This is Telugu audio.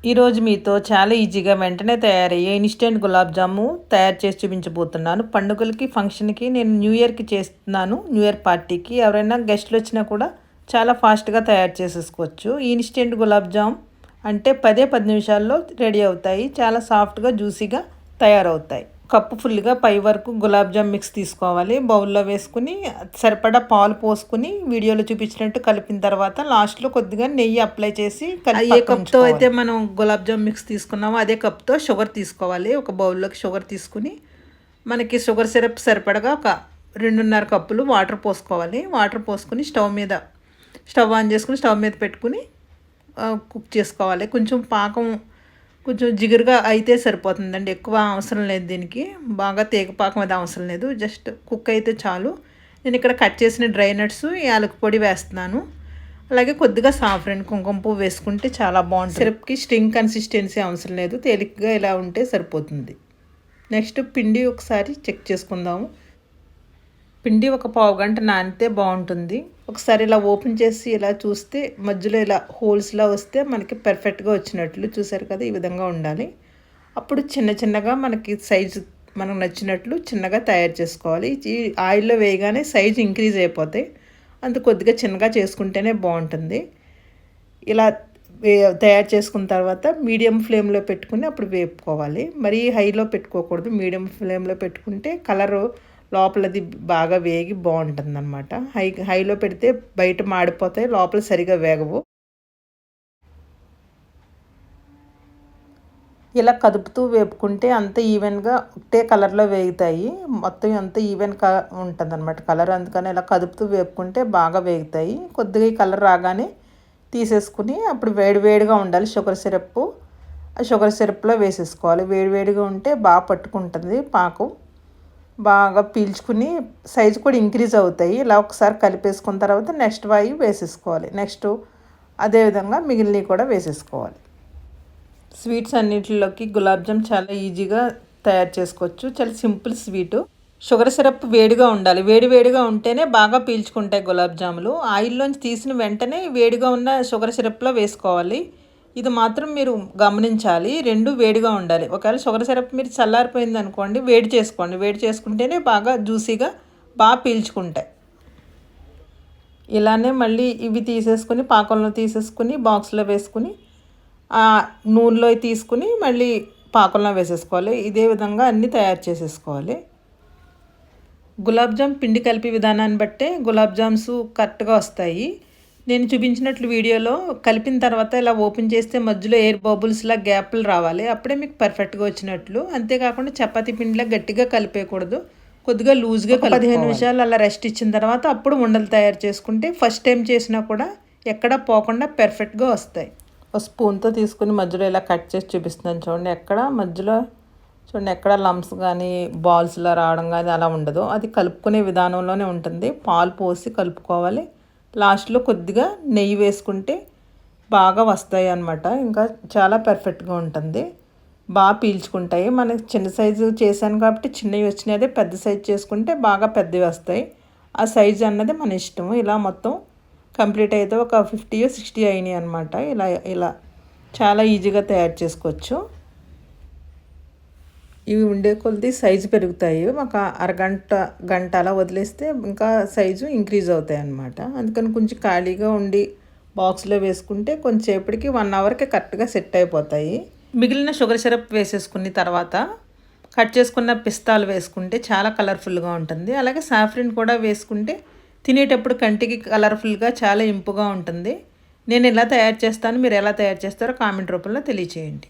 ఈరోజు మీతో చాలా ఈజీగా వెంటనే తయారయ్యే ఇన్స్టెంట్ గులాబ్ జాము తయారు చేసి చూపించబోతున్నాను. పండుగలకి, ఫంక్షన్‌కి నేను న్యూ ఇయర్‌కి చేస్తున్నాను. న్యూ ఇయర్ పార్టీకి ఎవరైనా గెస్ట్‌లు వచ్చినా కూడా చాలా ఫాస్ట్‌గా తయారు చేసేసుకోవచ్చు. ఈ ఇన్స్టెంట్ గులాబ్ జామ్ అంటే 10 నిమిషాల్లో రెడీ అవుతాయి. చాలా సాఫ్ట్‌గా, జ్యూసీగా తయారవుతాయి. కప్పు ఫుల్‌గా పై వరకు గులాబ్ జామ్ మిక్స్ తీసుకోవాలి. బౌల్‌లో వేసుకొని సరిపడా పాలు పోసుకొని వీడియోలో చూపించినట్టు కలిపిన తర్వాత లాస్ట్‌లో కొద్దిగా నెయ్యి అప్లై చేసి ఏ కప్‌తో అయితే మనం గులాబ్ జామ్ మిక్స్ తీసుకున్నామో అదే కప్‌తో షుగర్ తీసుకోవాలి. ఒక బౌల్‌లోకి షుగర్ తీసుకుని మనకి షుగర్ సిరప్ సరిపడగా ఒక 2.5 కప్పులు వాటర్ పోసుకోవాలి. వాటర్ పోసుకొని స్టవ్ ఆన్ చేసుకుని స్టవ్ మీద పెట్టుకుని కుక్ చేసుకోవాలి. కొంచెం జిగురుగా అయితే సరిపోతుందండి. ఎక్కువ అవసరం లేదు దీనికి. బాగా తీగపాకం అది అవసరం లేదు. జస్ట్ కుక్ అయితే చాలు. నేను ఇక్కడ కట్ చేసిన డ్రై నట్స్, యాలకుల పొడి వేస్తున్నాను. అలాగే కొద్దిగా సాఫ్రాన్, కుంకుమ పువ్వు వేసుకుంటే చాలా బాగుంటుంది. సిరప్కి స్ట్రింగ్ కన్సిస్టెన్సీ అవసరం లేదు. తేలికగా ఇలా ఉంటే సరిపోతుంది. నెక్స్ట్ పిండి ఒకసారి చెక్ చేసుకుందాము. పిండి ఒక పావు గంట నానితే బాగుంటుంది. ఒకసారి ఇలా ఓపెన్ చేసి ఇలా చూస్తే మధ్యలో ఇలా హోల్స్లా వస్తే మనకి పర్ఫెక్ట్గా వచ్చినట్లు. చూసారు కదా, ఈ విధంగా ఉండాలి. అప్పుడు చిన్నగా మనకి సైజు మనకు నచ్చినట్లు చిన్నగా తయారు చేసుకోవాలి. ఈ ఆయిల్లో వేయగానే సైజు ఇంక్రీజ్ అయిపోతాయి. అందుకు కొద్దిగా చిన్నగా చేసుకుంటేనే బాగుంటుంది. ఇలా తయారు చేసుకున్న తర్వాత మీడియం ఫ్లేమ్లో పెట్టుకుని అప్పుడు వేపుకోవాలి. మరీ హైలో పెట్టుకోకూడదు. మీడియం ఫ్లేమ్లో పెట్టుకుంటే కలరు లోపలది బాగా వేగి బాగుంటుంది అనమాట. హైలో పెడితే బయట మాడిపోతాయి, లోపల సరిగా వేగవు. ఇలా కదుపుతూ వేపుకుంటే అంత ఈవెన్గా ఒకటే కలర్లో వేగుతాయి. మొత్తం అంత ఈవెన్గా ఉంటుంది అనమాట కలర్. అందుకని ఇలా కదుపుతూ వేపుకుంటే బాగా వేగుతాయి. కొద్దిగా ఈ కలర్ రాగానే తీసేసుకుని అప్పుడు వేడివేడిగా ఉండాలి షుగర్ సిరప్. ఆ షుగర్ సిరప్లో వేసేసుకోవాలి. వేడివేడిగా ఉంటే బాగా పట్టుకుంటుంది పాకం. బాగా పీల్చుకుని సైజు కూడా ఇంక్రీజ్ అవుతాయి. ఇలా ఒకసారి కలిపేసుకున్న తర్వాత నెక్స్ట్ వాయి వేసేసుకోవాలి. నెక్స్ట్ అదేవిధంగా మిగిలినవి కూడా వేసేసుకోవాలి. స్వీట్స్ అన్నిటిలోకి గులాబ్ జామ్ చాలా ఈజీగా తయారు చేసుకోవచ్చు. చాలా సింపుల్ స్వీటు. షుగర్ సిరప్ వేడిగా ఉండాలి. వేడిగా ఉంటేనే బాగా పీల్చుకుంటాయి గులాబ్ జాములు. ఆయిల్లోంచి తీసిన వెంటనే వేడిగా ఉన్న షుగర్ సిరప్లో వేసుకోవాలి. ఇది మాత్రం మీరు గమనించాలి. 2 వేడిగా ఉండాలి. ఒకవేళ షుగర్ సిరప్ మీరు చల్లారిపోయింది అనుకోండి, వేడి చేసుకోండి. వేడి చేసుకుంటేనే బాగా జ్యూసీగా బాగా పీల్చుకుంటాయి. ఇలానే మళ్ళీ ఇవి తీసేసుకుని పాకంలో తీసేసుకుని బాక్స్లో వేసుకుని నూనెలో తీసుకుని మళ్ళీ పాకంలో వేసేసుకోవాలి. ఇదే విధంగా అన్నీ తయారు చేసేసుకోవాలి. గులాబ్ జామ్ పిండి కలిపే విధానాన్ని బట్టే గులాబ్ జామ్స్ కరెక్ట్గా వస్తాయి. నేను చూపించినట్లు వీడియోలో కలిపిన తర్వాత ఇలా ఓపెన్ చేస్తే మధ్యలో ఎయిర్ బబుల్స్లా గ్యాప్లు రావాలి. అప్పుడే మీకు పర్ఫెక్ట్గా వచ్చినట్లు. అంతేకాకుండా చపాతీ పిండిలా గట్టిగా కలిపేయకూడదు. కొద్దిగా లూజ్గా 15 నిమిషాలు అలా రెస్ట్ ఇచ్చిన తర్వాత అప్పుడు ఉండలు తయారు చేసుకుంటే ఫస్ట్ టైం చేసినా కూడా ఎక్కడా పోకుండా పర్ఫెక్ట్గా వస్తాయి. ఒక స్పూన్తో తీసుకుని మధ్యలో ఇలా కట్ చేసి చూపిస్తున్నాను చూడండి. ఎక్కడ లంప్స్ కానీ బాల్స్లా రావడం కానీ అలా ఉండదు. అది కలుపుకునే విధానంలోనే ఉంటుంది. పాలు పోసి కలుపుకోవాలి. లాస్ట్లో కొద్దిగా నెయ్యి వేసుకుంటే బాగా వస్తాయి అన్నమాట. ఇంకా చాలా పర్ఫెక్ట్గా ఉంటుంది. బాగా పీల్చుకుంటాయి. మనకి చిన్న సైజు చేశాను కాబట్టి చిన్నవి వచ్చినాయి. అదే పెద్ద సైజు చేసుకుంటే బాగా పెద్దవి వస్తాయి. ఆ సైజు అన్నది మన ఇష్టము. ఇలా మొత్తం కంప్లీట్ అయితే ఒక 50-60 అయినాయి అనమాట. ఇలా చాలా ఈజీగా తయారు చేసుకోవచ్చు. ఇవి ఉండే కొద్ది సైజు పెరుగుతాయి. ఒక గంట అలా వదిలేస్తే ఇంకా సైజు ఇంక్రీజ్ అవుతాయి అన్నమాట. అందుకని కొంచెం ఖాళీగా ఉండి బాక్స్లో వేసుకుంటే కొంచెంసేపటికి 1 అవర్కి కరెక్ట్గా సెట్ అయిపోతాయి. మిగిలిన షుగర్ సిరప్ వేసేసుకున్న తర్వాత కట్ చేసుకున్న పిస్తాలు వేసుకుంటే చాలా కలర్ఫుల్గా ఉంటుంది. అలాగే సాఫ్రిన్ కూడా వేసుకుంటే తినేటప్పుడు కంటికి కలర్ఫుల్గా చాలా ఇంపుగా ఉంటుంది. నేను ఎలా తయారు చేస్తాను, మీరు ఎలా తయారు చేస్తారో కామెంట్ రూపంలో తెలియచేయండి.